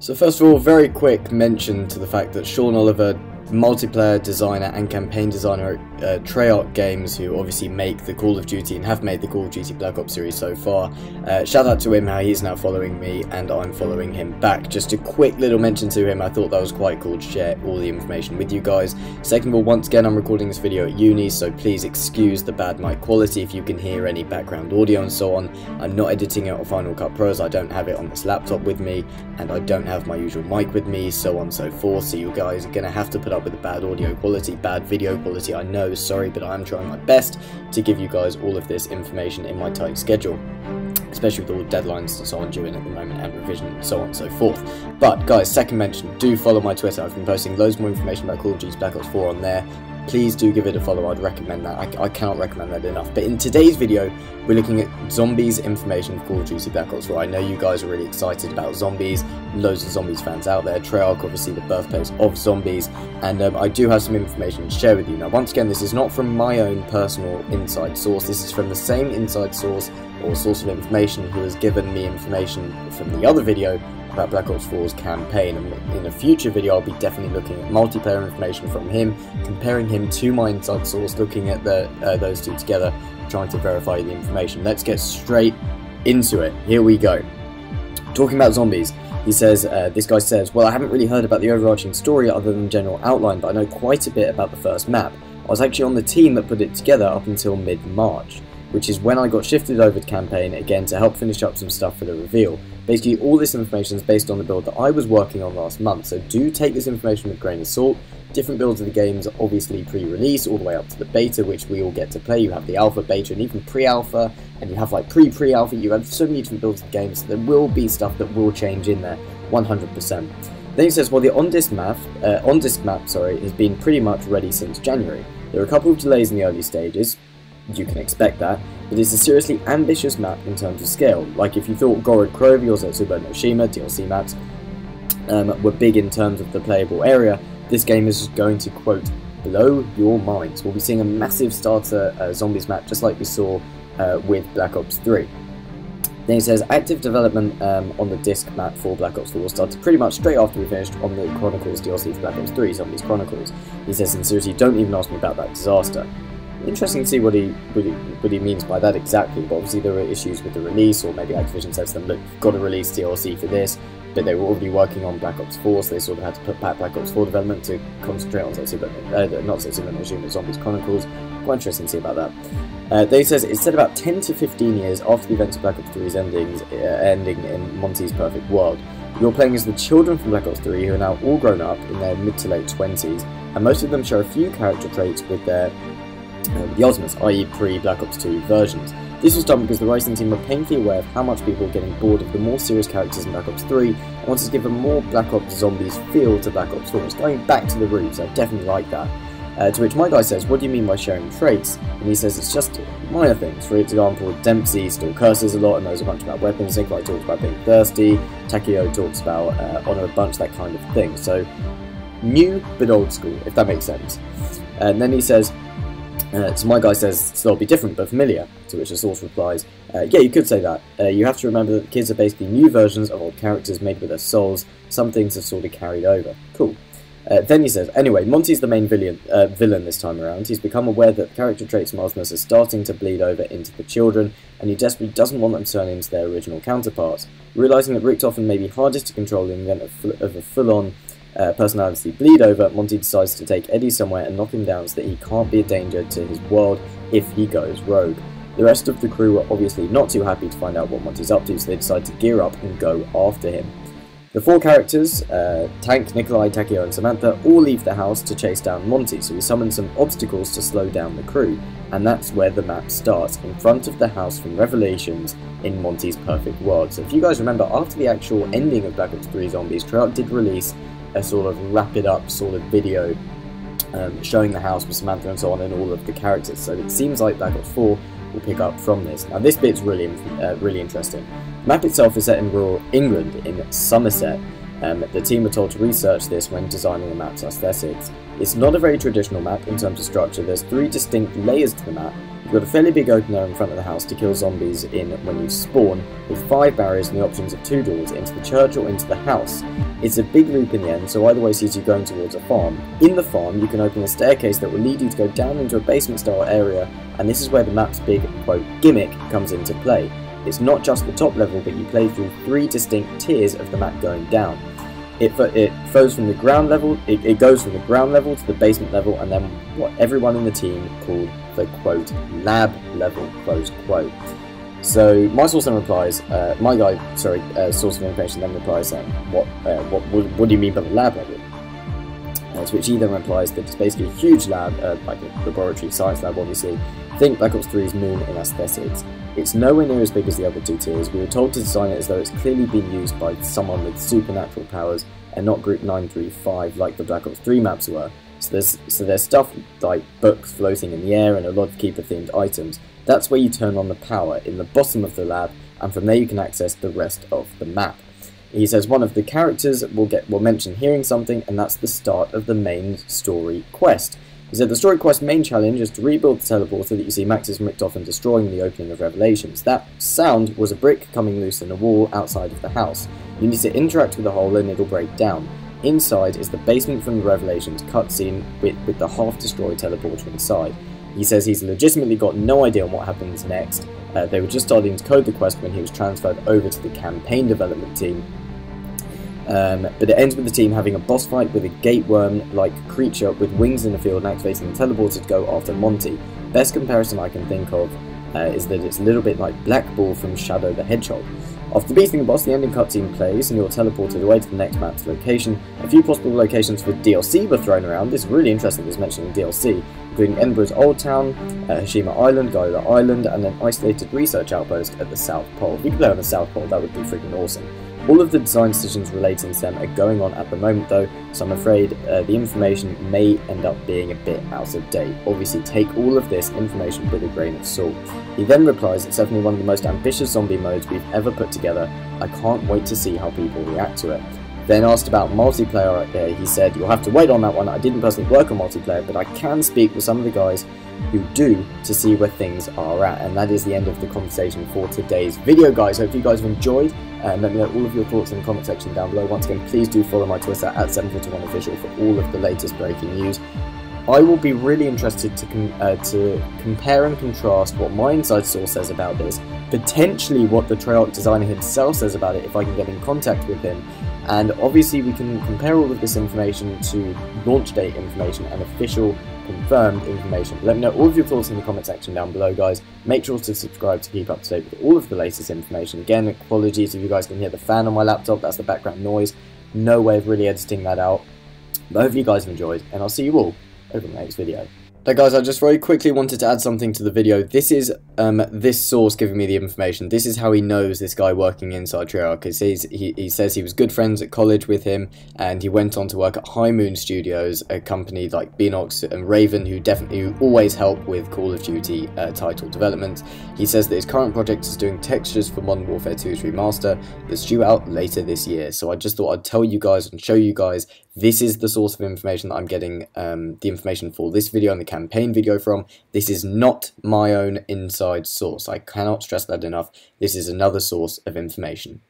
So first of all, very quick mention to the fact that Sean Oliver, multiplayer designer and campaign designer at Treyarch Games, who obviously make the Call of Duty and have made the Call of Duty Black Ops series so far. Shout out to him, how he's now following me and I'm following him back. Just a quick little mention to him, I thought that was quite cool to share all the information with you guys. Second of all, once again, I'm recording this video at uni, so please excuse the bad mic quality if you can hear any background audio and so on. I'm not editing it on Final Cut Pro, as I don't have it on this laptop with me, and I don't have my usual mic with me, so on and so forth, so you guys are going to have to put up with the bad audio quality, bad video quality. I know, sorry, but I am trying my best to give you guys all of this information in my tight schedule, especially with all the deadlines and so on due in at the moment, and revision and so on and so forth. But guys, second mention, do follow my Twitter. I've been posting loads more information about Call of Duty Black Ops 4 on there. Please do give it a follow, I'd recommend that. I cannot recommend that enough. But in today's video, we're looking at zombies information for Call of Duty Black Ops 4. I know you guys are really excited about zombies, loads of zombies fans out there. Treyarch, obviously the birthplace of zombies, and I do have some information to share with you. Now, once again, this is not from my own personal inside source, this is from the same inside source or source of information who has given me information from the other video about Black Ops 4's campaign, and in a future video I'll be definitely looking at multiplayer information from him, comparing him to my inside source, looking at those two together, trying to verify the information. Let's get straight into it. Here we go. Talking about zombies, he says, this guy says, well, I haven't really heard about the overarching story other than the general outline, but I know quite a bit about the first map. I was actually on the team that put it together up until mid-March, which is when I got shifted over to campaign again to help finish up some stuff for the reveal. Basically, all this information is based on the build that I was working on last month, so do take this information with a grain of salt. Different builds of the games are obviously pre-release, all the way up to the beta, which we all get to play. You have the alpha, beta, and even pre-alpha, and you have like pre-alpha. You have so many different builds of the games, so there will be stuff that will change in there, 100%. Then he says, well, the on-disc map, has been pretty much ready since January. There are a couple of delays in the early stages. You can expect that, but it's a seriously ambitious map in terms of scale. Like if you thought Gorod Krov or Zotsuba no Shima DLC maps were big in terms of the playable area, this game is just going to, quote, blow your minds. We'll be seeing a massive starter zombies map just like we saw with Black Ops 3. Then he says, active development on the disc map for Black Ops 4 started pretty much straight after we finished on the Chronicles DLC for Black Ops 3, Zombies Chronicles. He says, and seriously, don't even ask me about that disaster. Interesting to see what he means by that exactly, but obviously there were issues with the release, or maybe Activision said to them, look, you've got to release DLC for this, but they were already working on Black Ops 4, so they sort of had to put back Black Ops 4 development to concentrate on Zombies Chronicles. Quite interesting to see about that. Then he says, it's said about 10 to 15 years after the events of Black Ops 3's ending in Monty's perfect world. You're playing as the children from Black Ops 3 who are now all grown up in their mid to late 20s, and most of them share a few character traits with their the Ultimates, i.e. pre-Black Ops 2 versions. This was done because the writing team were painfully aware of how much people were getting bored of the more serious characters in Black Ops 3 and wanted to give a more Black Ops Zombies feel to Black Ops 4. It's going back to the roots, I definitely like that. To which my guy says, what do you mean by sharing traits? And he says it's just minor things. For example, Dempsey still curses a lot and knows a bunch about weapons. Nikolai talks about being thirsty, Takeo talks about honour a bunch, that kind of thing. So, new but old school, if that makes sense. And then he says, so my guy says, so they'll be different but familiar, to which the source replies, yeah, you could say that. You have to remember that the kids are basically new versions of old characters made with their souls. Some things have sort of carried over. Cool. Then he says, anyway, Monty's the main villain this time around. He's become aware that the character traits from Ultimates are starting to bleed over into the children, and he desperately doesn't want them to turn into their original counterparts. Realising that Richtofen may be hardest to control in the event of a full-on personality bleed over, Monty decides to take Eddie somewhere and knock him down so that he can't be a danger to his world if he goes rogue. The rest of the crew are obviously not too happy to find out what Monty's up to, so they decide to gear up and go after him. The four characters, Tank, Nikolai, Takeo and Samantha, all leave the house to chase down Monty, so we summon some obstacles to slow down the crew, and that's where the map starts, in front of the house from Revelations in Monty's perfect world. So if you guys remember, after the actual ending of Black Ops 3 Zombies, Treyarch did release a sort of wrap-it-up sort of video showing the house with Samantha and so on and all of the characters. So it seems like Black Ops 4 will pick up from this. Now this bit's really interesting. The map itself is set in rural England in Somerset. The team were told to research this when designing the map's aesthetics. It's not a very traditional map in terms of structure. There's 3 distinct layers to the map, You've got a fairly big open area in front of the house to kill zombies in when you spawn, with 5 barriers and the options of 2 doors, into the church or into the house. It's a big loop in the end, so either way sees you going towards a farm. In the farm, you can open a staircase that will lead you to go down into a basement-style area, and this is where the map's big, quote, gimmick comes into play. It's not just the top level, but you play through 3 distinct tiers of the map going down. It goes from the ground level to the basement level, and then what everyone in the team called the, quote, lab level, close quote. So my source then replies, source of information then replies saying, what do you mean by the lab level? To which he then replies that it's basically a huge lab, like a laboratory science lab obviously. Think Black Ops 3's Moon in aesthetics. It's nowhere near as big as the other 2 tiers. We were told to design it as though it's clearly been used by someone with supernatural powers and not Group 935 like the Black Ops 3 maps were. So there's stuff like books floating in the air and a lot of Keeper themed items. That's where you turn on the power, in the bottom of the lab, and from there you can access the rest of the map. He says one of the characters will mention hearing something, and that's the start of the main story quest. He said the story quest main challenge is to rebuild the teleporter that you see Maxis ripped off and destroying in the opening of Revelations. That sound was a brick coming loose in a wall outside of the house. You need to interact with the hole and it'll break down. Inside is the basement from the Revelations cutscene with the half-destroyed teleporter inside. He says he's legitimately got no idea on what happens next. They were just starting to code the quest when he was transferred over to the campaign development team. But it ends with the team having a boss fight with a gateworm-like creature with wings in the field and activating the teleporter to go after Monty. Best comparison I can think of is that it's a little bit like Black Ball from Shadow the Hedgehog. After beating the boss, the ending cutscene plays and you're teleported away to the next map's location. A few possible locations for DLC were thrown around. This is really interesting, this mention of DLC, including Edinburgh's Old Town, Hashima Island, Gaira Island, and an isolated research outpost at the South Pole. If we could play on the South Pole, that would be freaking awesome. All of the design decisions relating to them are going on at the moment though, so I'm afraid the information may end up being a bit out of date. Obviously take all of this information with a grain of salt. He then replies, it's definitely one of the most ambitious zombie modes we've ever put together. I can't wait to see how people react to it. Then asked about multiplayer, he said, you'll have to wait on that one. I didn't personally work on multiplayer, but I can speak with some of the guys who do to see where things are at. And that is the end of the conversation for today's video, guys. Hope you guys have enjoyed. Let me know all of your thoughts in the comment section down below. Once again, please do follow my Twitter at 751official for all of the latest breaking news. I will be really interested to compare and contrast what my inside source says about this, potentially what the Treyarch designer himself says about it if I can get in contact with him, and obviously we can compare all of this information to launch date information and official confirmed information. Let me know all of your thoughts in the comment section down below, guys. Make sure to subscribe to keep up to date with all of the latest information. Again, apologies if you guys can hear the fan on my laptop, that's the background noise. No way of really editing that out. But hopefully you guys have enjoyed, and I'll see you all over the next video. Now guys, I just very quickly wanted to add something to the video. This is this source giving me the information. This is how he knows this guy working inside Treyarch, because he says he was good friends at college with him, and he went on to work at High Moon Studios, a company like Beanox and Raven, who always help with Call of Duty title development. He says that his current project is doing textures for Modern Warfare 2's remaster that's due out later this year. So I just thought I'd tell you guys and show you guys this is the source of information that I'm getting the information for this video and the campaign video from. This is not my own inside source. I cannot stress that enough. This is another source of information.